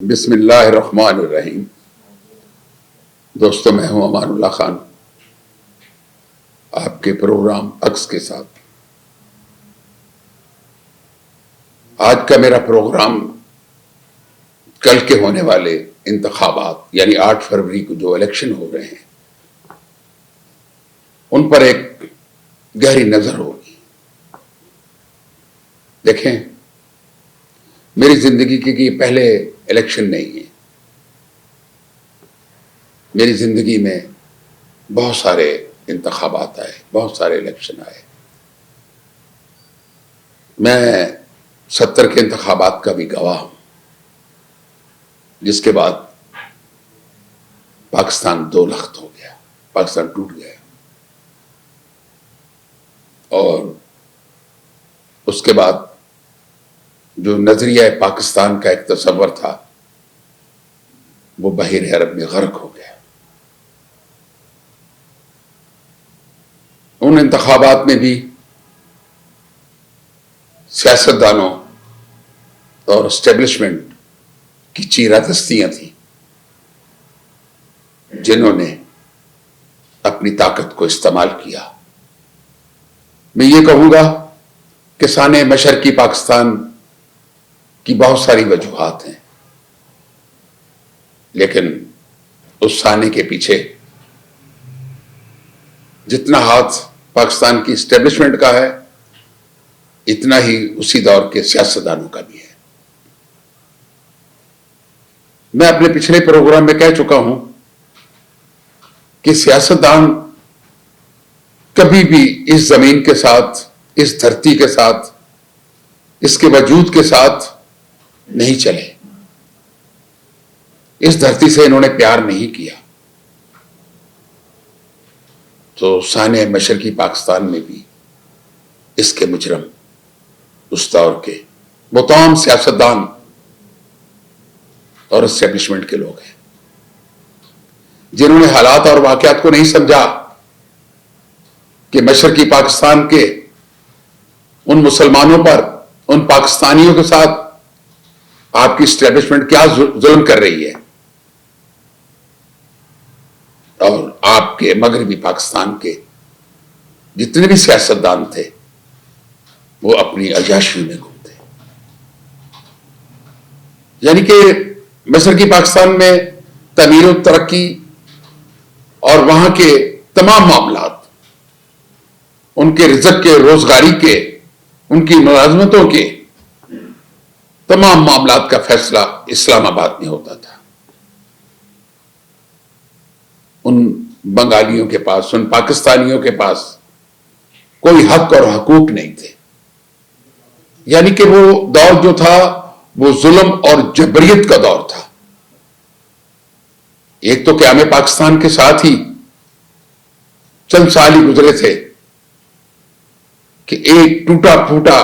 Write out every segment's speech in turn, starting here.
بسم اللہ الرحمن الرحیم۔ دوستوں، میں ہوں امان اللہ خان، آپ کے پروگرام عکس کے ساتھ۔ آج کا میرا پروگرام کل کے ہونے والے انتخابات یعنی 8 فروری کو جو الیکشن ہو رہے ہیں ان پر ایک گہری نظر ہوگی۔ دیکھیں، میری زندگی کی یہ پہلے الیکشن نہیں ہے۔ میری زندگی میں بہت سارے انتخابات آئے، بہت سارے الیکشن آئے۔ میں 70 کے انتخابات کا بھی گواہ ہوں، جس کے بعد پاکستان دو لخت ہو گیا، پاکستان ٹوٹ گیا۔ اور اس کے بعد جو نظریہ پاکستان کا ایک تصور تھا وہ بحیر عرب میں غرق ہو گیا۔ ان انتخابات میں بھی سیاستدانوں اور اسٹیبلشمنٹ کی چیرہ دستیاں تھیں، جنہوں نے اپنی طاقت کو استعمال کیا۔ میں یہ کہوں گا کہ سانحہ مشرقی پاکستان کی بہت ساری وجوہات ہیں، لیکن اس سانحے کے پیچھے جتنا ہاتھ پاکستان کی اسٹیبلشمنٹ کا ہے، اتنا ہی اسی دور کے سیاستدانوں کا بھی ہے۔ میں اپنے پچھلے پروگرام میں کہہ چکا ہوں کہ سیاستدان کبھی بھی اس زمین کے ساتھ، اس دھرتی کے ساتھ، اس کے وجود کے ساتھ نہیں چلے۔ اس دھرتی سے انہوں نے پیار نہیں کیا۔ تو سانحہ مشرقی پاکستان میں بھی اس کے مجرم اس دور کے وہ تمام سیاستدان اور اسٹیبلشمنٹ کے لوگ ہیں، جنہوں نے حالات اور واقعات کو نہیں سمجھا کہ مشرقی پاکستان کے ان مسلمانوں پر، ان پاکستانیوں کے ساتھ آپ کی اسٹیبلشمنٹ کیا ظلم کر رہی ہے، اور آپ کے مغربی پاکستان کے جتنے بھی سیاستدان تھے وہ اپنی عیاشی میں گھومتے۔ یعنی کہ مشرقی پاکستان میں تعمیر و ترقی اور وہاں کے تمام معاملات، ان کے رزق کے، روزگاری کے، ان کی ملازمتوں کے تمام معاملات کا فیصلہ اسلام آباد میں ہوتا تھا۔ ان بنگالیوں کے پاس، ان پاکستانیوں کے پاس کوئی حق اور حقوق نہیں تھے۔ یعنی کہ وہ دور جو تھا وہ ظلم اور جبریت کا دور تھا۔ ایک تو قیام پاکستان کے ساتھ ہی چند سال ہی گزرے تھے کہ ایک ٹوٹا پھوٹا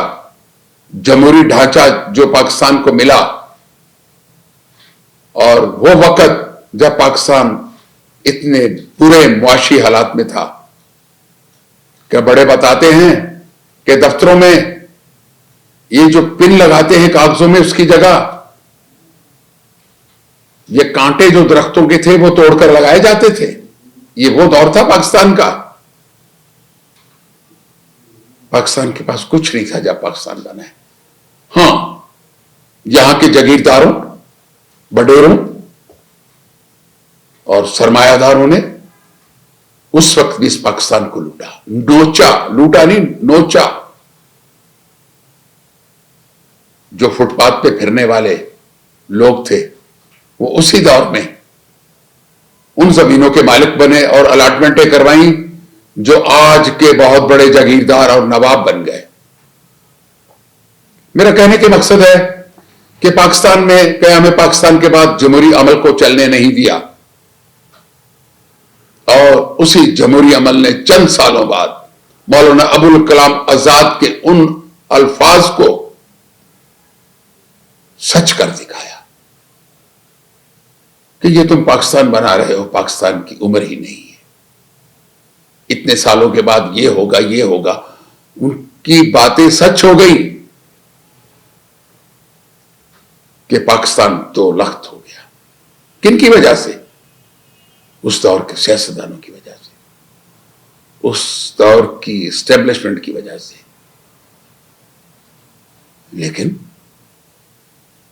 جمہوری ڈھانچہ جو پاکستان کو ملا، اور وہ وقت جب پاکستان اتنے برے معاشی حالات میں تھا کہ بڑے بتاتے ہیں کہ دفتروں میں یہ جو پن لگاتے ہیں کاغذوں میں، اس کی جگہ یہ کانٹے جو درختوں کے تھے وہ توڑ کر لگائے جاتے تھے۔ یہ وہ دور تھا پاکستان کا۔ پاکستان کے پاس کچھ نہیں تھا جب پاکستان بنا ہے۔ ہاں، یہاں کے جاگیرداروں، بڈیروں اور سرمایہ داروں نے اس وقت بھی اس پاکستان کو لوٹا، نوچا، لوٹا نہیں نوچا۔ جو فٹ پاتھ پہ پھرنے والے لوگ تھے وہ اسی دور میں ان زمینوں کے مالک بنے اور الاٹمنٹیں کروائیں جو آج کے بہت بڑے جاگیردار اور نواب بن گئے۔ میرا کہنے کے مقصد ہے کہ پاکستان میں قیام پاکستان کے بعد جمہوری عمل کو چلنے نہیں دیا، اور اسی جمہوری عمل نے چند سالوں بعد مولانا ابوالکلام آزاد کے ان الفاظ کو سچ کر دکھایا کہ یہ تم پاکستان بنا رہے ہو، پاکستان کی عمر ہی نہیں ہے، اتنے سالوں کے بعد یہ ہوگا، یہ ہوگا۔ ان کی باتیں سچ ہو گئی کہ پاکستان دو لخت ہو گیا. کن کی وجہ سے؟ اس دور کے سیاستدانوں کی وجہ سے، اس دور کی اسٹیبلشمنٹ کی وجہ سے. لیکن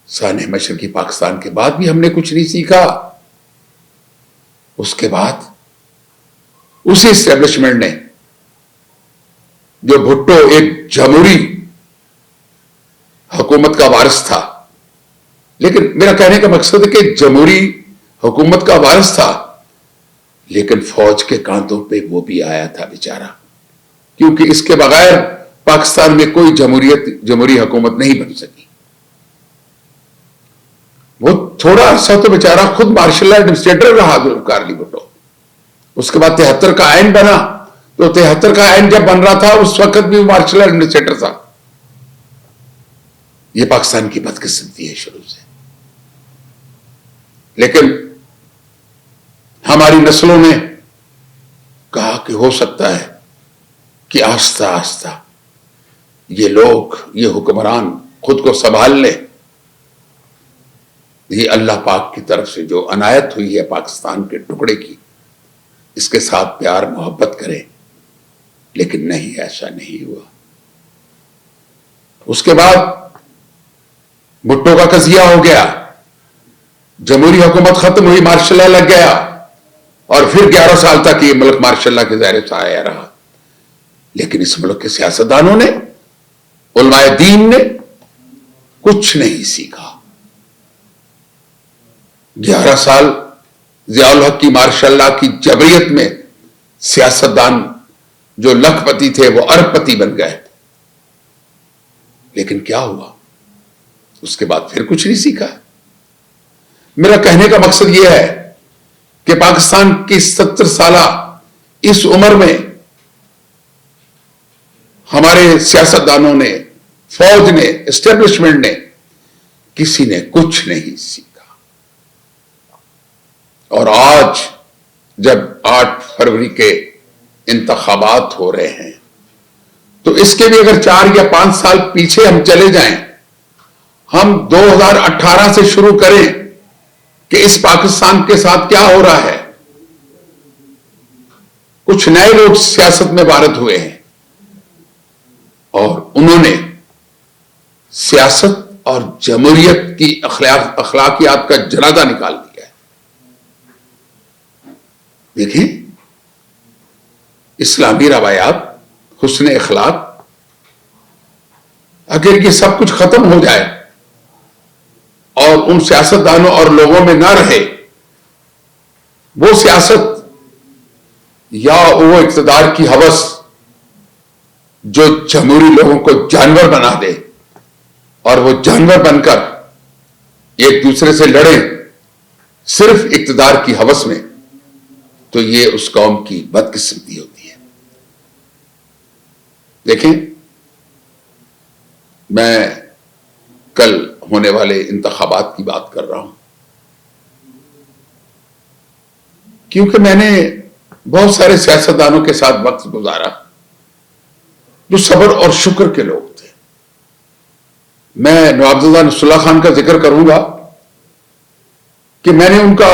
سانحہ مشرقی پاکستان کے بعد بھی ہم نے کچھ نہیں سیکھا. اس کے بعد اسی اسٹیبلشمنٹ نے، جو بھٹو ایک جمہوری حکومت کا وارث تھا، لیکن میرا کہنے کا مقصد ہے کہ جمہوری حکومت کا وارث تھا، لیکن فوج کے کاندھوں پہ وہ بھی آیا تھا بیچارہ، کیونکہ اس کے بغیر پاکستان میں کوئی جمہوری حکومت نہیں بن سکی. وہ تھوڑا سا تو بیچارہ خود مارشل لا ایڈمنسٹریٹر رہا کارلی بھٹو. اس کے بعد 73 کا آئین بنا، تو 73 کا آئین جب بن رہا تھا اس وقت بھی وہ مارشل لا ایڈمنسٹریٹر تھا. یہ پاکستان کی بدقسمتی ہے شروع سے. لیکن ہماری نسلوں نے کہا کہ ہو سکتا ہے کہ آہستہ آہستہ یہ لوگ، یہ حکمران خود کو سنبھال لیں. یہ اللہ پاک کی طرف سے جو عنایت ہوئی ہے پاکستان کے ٹکڑے کی، اس کے ساتھ پیار محبت کریں. لیکن نہیں، ایسا نہیں ہوا. اس کے بعد بھٹو کا قضیہ ہو گیا، جمہوری حکومت ختم ہوئی، مارشل لا لگ گیا، اور پھر 11 سال تک یہ ملک مارشل لا کے زیر سایہ رہا. لیکن اس ملک کے سیاستدانوں نے، علماء دین نے کچھ نہیں سیکھا. 11 سال ضیاء الحق کی مارشل لا کی جبریت میں سیاستدان جو لکھ پتی تھے وہ ارب پتی بن گئے. لیکن کیا ہوا؟ اس کے بعد پھر کچھ نہیں سیکھا. میرا کہنے کا مقصد یہ ہے کہ پاکستان کی 70 سالہ اس عمر میں ہمارے سیاستدانوں نے، فوج نے، اسٹیبلشمنٹ نے، کسی نے کچھ نہیں سیکھا. اور آج جب 8 فروری کے انتخابات ہو رہے ہیں، تو اس کے بھی اگر 4 یا 5 سال پیچھے ہم چلے جائیں، ہم 2018 سے شروع کریں کہ اس پاکستان کے ساتھ کیا ہو رہا ہے. کچھ نئے لوگ سیاست میں وارد ہوئے ہیں اور انہوں نے سیاست اور جمہوریت کی اخلاقیات کا جنازہ نکال دیا ہے. دیکھیں، اسلامی روایات، حسن اخلاق، اگر یہ سب کچھ ختم ہو جائے اور ان سیاستدانوں اور لوگوں میں نہ رہے، وہ سیاست یا وہ اقتدار کی ہوس جو جمہوری لوگوں کو جانور بنا دے اور وہ جانور بن کر ایک دوسرے سے لڑیں صرف اقتدار کی ہوس میں، تو یہ اس قوم کی بدقسمتی ہوتی ہے. دیکھیں، میں کل ہونے والے انتخابات کی بات کر رہا ہوں، کیونکہ میں نے بہت سارے سیاستدانوں کے ساتھ وقت گزارا جو صبر اور شکر کے لوگ تھے. میں نوابزادہ نصر اللہ خان کا ذکر کروں گا کہ میں نے ان کا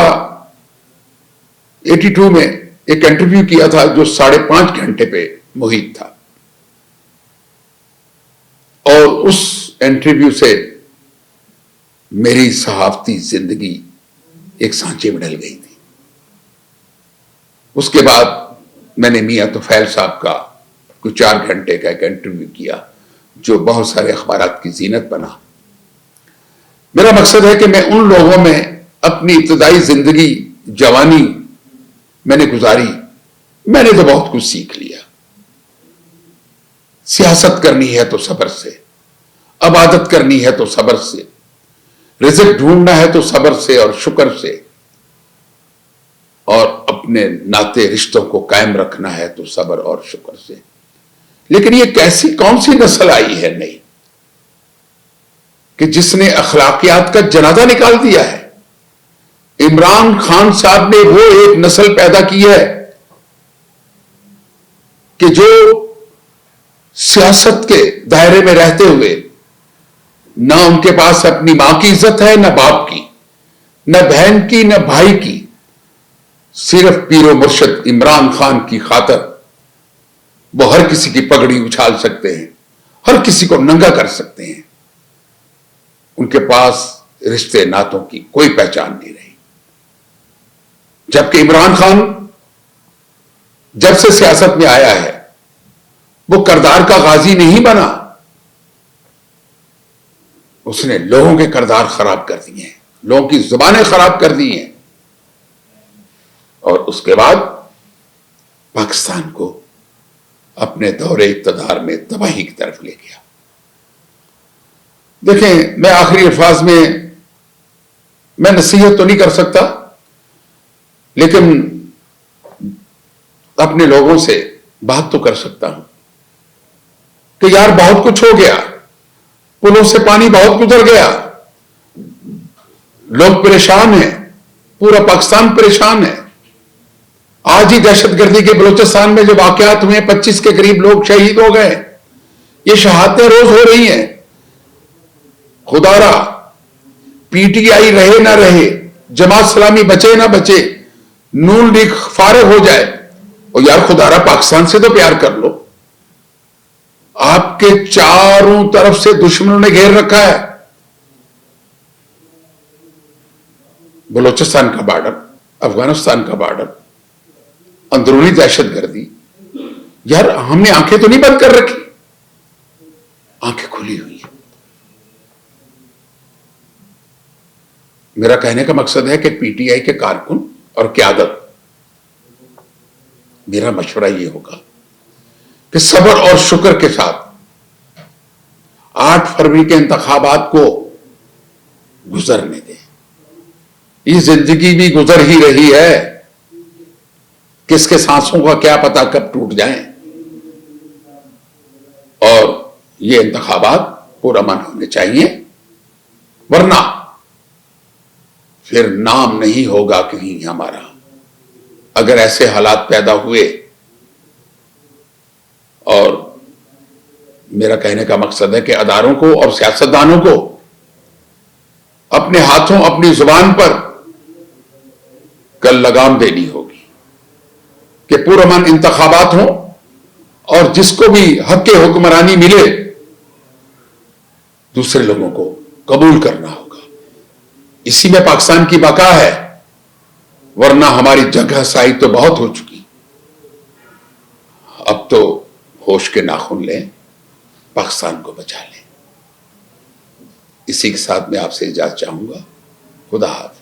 82 میں ایک انٹرویو کیا تھا جو 5.5 گھنٹے پہ محیط تھا، اور اس انٹرویو سے میری صحافتی زندگی ایک سانچے میں ڈل گئی تھی. اس کے بعد میں نے میاں طفیل صاحب کا کوئی 4 گھنٹے کا ایک انٹرویو کیا جو بہت سارے اخبارات کی زینت بنا. میرا مقصد ہے کہ میں ان لوگوں میں اپنی ابتدائی زندگی، جوانی میں نے گزاری، میں نے تو بہت کچھ سیکھ لیا. سیاست کرنی ہے تو صبر سے، عبادت کرنی ہے تو صبر سے، رزق ڈھونڈنا ہے تو صبر سے اور شکر سے، اور اپنے ناطے رشتوں کو قائم رکھنا ہے تو صبر اور شکر سے. لیکن یہ کون سی نسل آئی ہے نئی کہ جس نے اخلاقیات کا جنازہ نکال دیا ہے. عمران خان صاحب نے وہ ایک نسل پیدا کی ہے کہ جو سیاست کے دائرے میں رہتے ہوئے نہ ان کے پاس اپنی ماں کی عزت ہے، نہ باپ کی، نہ بہن کی، نہ بھائی کی. صرف پیر و مرشد عمران خان کی خاطر وہ ہر کسی کی پگڑی اچھال سکتے ہیں، ہر کسی کو ننگا کر سکتے ہیں. ان کے پاس رشتے ناتوں کی کوئی پہچان نہیں رہی. جبکہ عمران خان جب سے سیاست میں آیا ہے وہ کردار کا غازی نہیں بنا، اس نے لوگوں کے کردار خراب کر دیے ہیں، لوگوں کی زبانیں خراب کر دی ہیں، اور اس کے بعد پاکستان کو اپنے دور اقتدار میں تباہی کی طرف لے گیا. دیکھیں، میں آخری الفاظ میں نصیحت تو نہیں کر سکتا، لیکن اپنے لوگوں سے بات تو کر سکتا ہوں کہ یار بہت کچھ ہو گیا، پلوں سے پانی بہت گزر گیا، لوگ پریشان ہیں، پورا پاکستان پریشان ہے. آج ہی دہشت گردی کے بلوچستان میں جو واقعات ہوئے، 25 کے قریب لوگ شہید ہو گئے. یہ شہادتیں روز ہو رہی ہیں. خدا را پی ٹی آئی رہے نہ رہے، جماعت اسلامی بچے نہ بچے، نون لیگ فارغ ہو جائے، اور یار خدا را پاکستان سے تو پیار کر لو. آپ کے چاروں طرف سے دشمنوں نے گھیر رکھا ہے. بلوچستان کا بارڈر، افغانستان کا بارڈر، اندرونی دہشت گردی. یار ہم نے آنکھیں تو نہیں بند کر رکھی، آنکھیں کھلی ہوئی ہیں. میرا کہنے کا مقصد ہے کہ پی ٹی آئی کے کارکن اور قیادت، میرا مشورہ یہ ہوگا کہ صبر اور شکر کے ساتھ 8 فروری کے انتخابات کو گزرنے دیں. یہ زندگی بھی گزر ہی رہی ہے، کس کے سانسوں کا کیا پتا کب ٹوٹ جائیں. اور یہ انتخابات پرامن ہونے چاہیے، ورنہ پھر نام نہیں ہوگا کہیں ہمارا. اگر ایسے حالات پیدا ہوئے، اور میرا کہنے کا مقصد ہے کہ اداروں کو اور سیاستدانوں کو اپنے ہاتھوں، اپنی زبان پر کل لگام دینی ہوگی کہ پرامن انتخابات ہوں، اور جس کو بھی حق حکمرانی ملے دوسرے لوگوں کو قبول کرنا ہوگا. اسی میں پاکستان کی بقا ہے، ورنہ ہماری جگہ سائی تو بہت ہو چکی. اب تو ہوش کے ناخن لیں، پاکستان کو بچا لیں. اسی کے ساتھ میں آپ سے اجازت چاہوں گا. خدا حافظ.